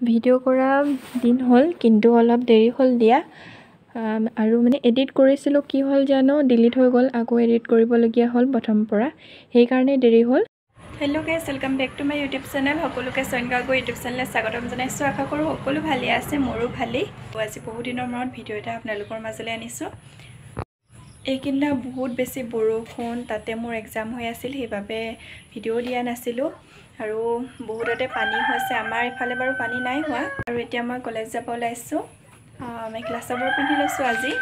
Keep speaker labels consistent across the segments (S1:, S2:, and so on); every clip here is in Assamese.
S1: ভিডিও কৰা দিন হ'ল কিন্তু অলপ দেৰি হ'ল দিয়া আৰু মানে এডিট কৰিছিলো কি হ'ল জানো ডিলিট হৈ গ'ল আকৌ এডিট কৰিবলগীয়া হ'ল প্ৰথম পৰা সেই কাৰণে দেৰি হ'ল hello guys welcome back to my YouTube channel সকলোকে সৈনগাগো ইউটিউব চেনেলে স্বাগতম জনাইছো আশা কৰো সকলো ভালে আছে মোৰো ভালেই আজি বহু দিনৰ মূৰত ভিডিও এটা আপোনালোকৰ মাজলৈ আনিছো এইকিনা বহুত বেছি বৰষুণ তাতে মোৰ এক্সাম হৈ আছিল সেইভাবে ভিডিও দিয়া নাছিলো আৰু বহুততে পানী হৈছে আমাৰ ইফালে বাৰু পানী নাই হোৱা আৰু এতিয়া মই কলেজ যাব ওলাইছো মেখেলা চাদৰ পিন্ধি লৈছো আজি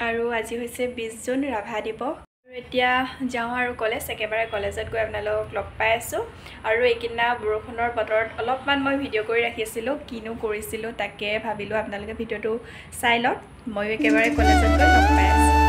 S1: আৰু আজি হৈছে 20 জুন ৰাভা দিৱস আৰু এতিয়া যাওঁ আৰু কলেজ একেবাৰে কলেজত গৈ আপোনালোকক লগ পাই আছো আৰু এইকিনা বৰষুণৰ বতৰত অলপমান মই ভিডিও কৰি ৰাখিছিলো কিনো কৰিছিলো তাকে ভাবিলো আপোনালোকে ভিডিওটো চাই লওক মই একেবাৰে কলেজত গৈ লগ পাই আছো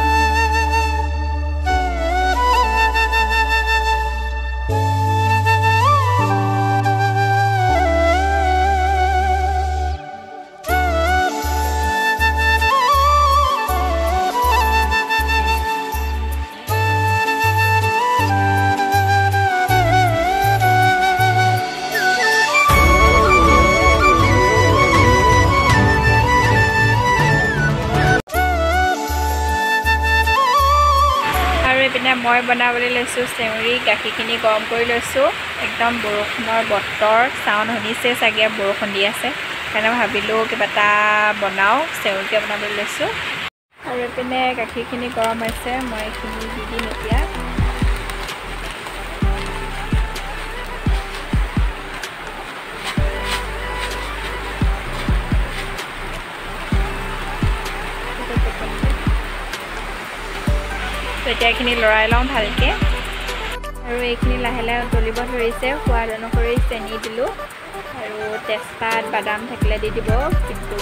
S1: মই বনাবলৈ লৈছো চেউৰি গাখীৰখিনি গৰম কৰি লৈছো একদম বৰষুণৰ বতৰ সাউন্ড শুনিছে চাগে বৰষুণ দি আছে কাৰণে ভাবিলো কিবা এটা বনাও চেউৰিকে বনাবলৈ লৈছো আৰু এপিনে গাখীৰখিনি গৰম হৈছে মই এইখিনি দি দিম এতিয়া এতিয়া এইখিনি লৰাই লওঁ ভালকে আৰু এইখিনি লাহে লাহে উতলিব ধৰিছে সোৱাদ অনুসৰি চেনি দিলো আৰু তেজপাত বাদাম থাকিলে দি দিব কিন্তু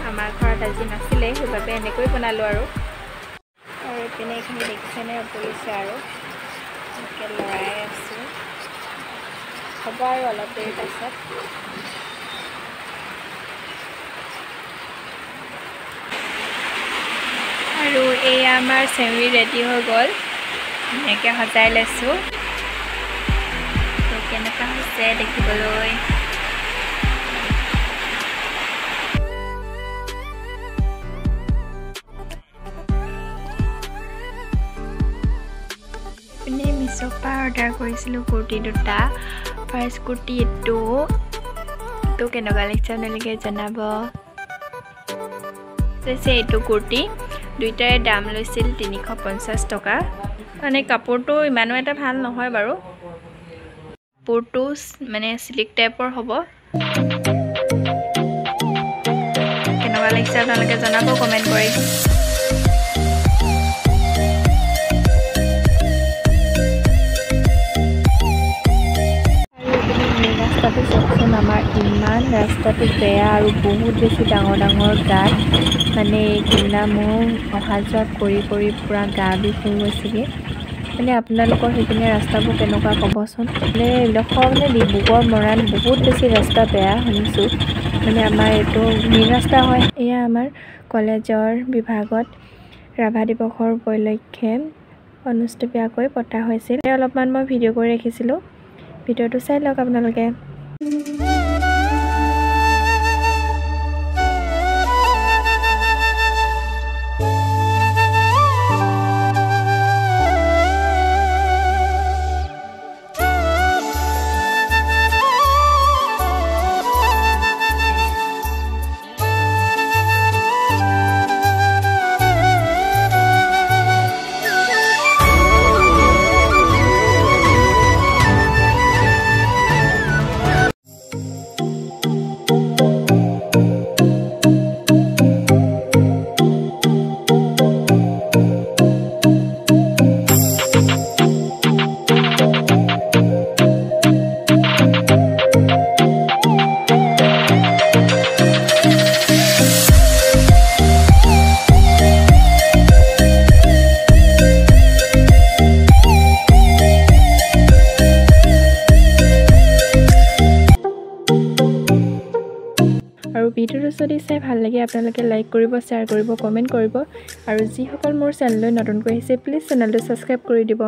S1: আমাৰ ঘৰত আজি নাছিলে সেইভাবে এনেকৈ বনালো আৰু এইপিনে এইখিনি দেখিছেনে উতলিছে আৰু এনেকৈ লৰাই আছো হ'ব আৰু অলপ দেৰি পাছত আৰু এই আমাৰ চেউৰি ৰেডি হৈ গ'ল এনেকৈ সজাই লৈছো কেনেকুৱা হৈছে দেখিবলৈ মানে মিছোৰ পৰা অৰ্ডাৰ কৰিছিলোঁ কুৰ্তি দুটা ফাৰ্ষ্ট কুৰ্তি এইটো কেনেকুৱা লাগিছে আপোনালোকে জনাব এইটো কুৰ্তি দুইটাৰে দাম লৈছিল 350 টকা মানে কাপোৰটো ইমানো এটা ভাল নহয় বাৰু কাপোৰটো মানে সিল্ক টাইপৰ হ'ব কেনেকুৱা লাগিছে আপোনালোকে জনাব কমেন্ট কৰি ৰাস্তাটো চাওকচোন আমাৰ ইমান ৰাস্তাটো বেয়া আৰু বহুত বেছি ডাঙৰ ডাঙৰ গাঁত মানে এইদিনা মোৰ অহা যোৱা কৰি পুৰা গা বিষ হৈ গৈছেগৈ মানে আপোনালোকৰ সেইপিনে ৰাস্তাবোৰ কেনেকুৱা ক'বচোন মানে এইডোখৰ মানে ডিব্ৰুগড় মৰাণ বহুত বেছি ৰাস্তা বেয়া শুনিছোঁ মানে আমাৰ এইটো মেইন ৰাস্তা হয় এয়া আমাৰ কলেজৰ বিভাগত ৰাভা দিৱসৰ উপলক্ষে অনুষ্ঠিতভাৱে পতা হৈছিল অলপমান মই ভিডিঅ' কৰি ৰাখিছিলোঁ ভিডিঅ'টো চাই লওক আপোনালোকে ভিডিওটো যদি চাই ভাল লাগে আপোনালোকে লাইক কৰিব শেয়াৰ কৰিব কমেন্ট কৰিব আৰু যিসকল মোৰ চেনেললৈ নতুনকৈ আহিছে প্লিজ চেনেলটো সাবস্ক্ৰাইব কৰি দিব